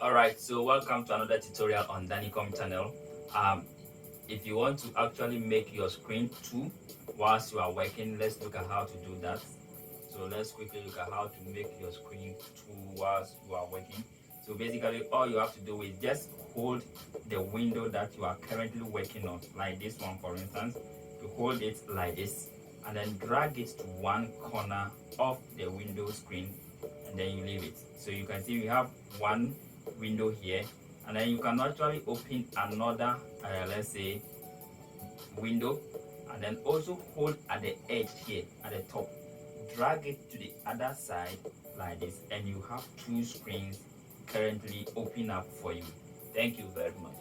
Alright, so welcome to another tutorial on Danicom channel. Um, if you want to actually make your screen two whilst you are working, let's look at how to do that. So let's quickly look at how to make your screen two whilst you are working. So basically all you have to do is just hold the window that you are currently working on, like this one for instance. You hold it like this and then drag it to one corner of the window screen and then you leave it. So you can see we have one window here, and then you can actually open another let's say window, and then also hold at the edge here at the top, drag it to the other side like this, and you have two screens currently open up for you. Thank you very much.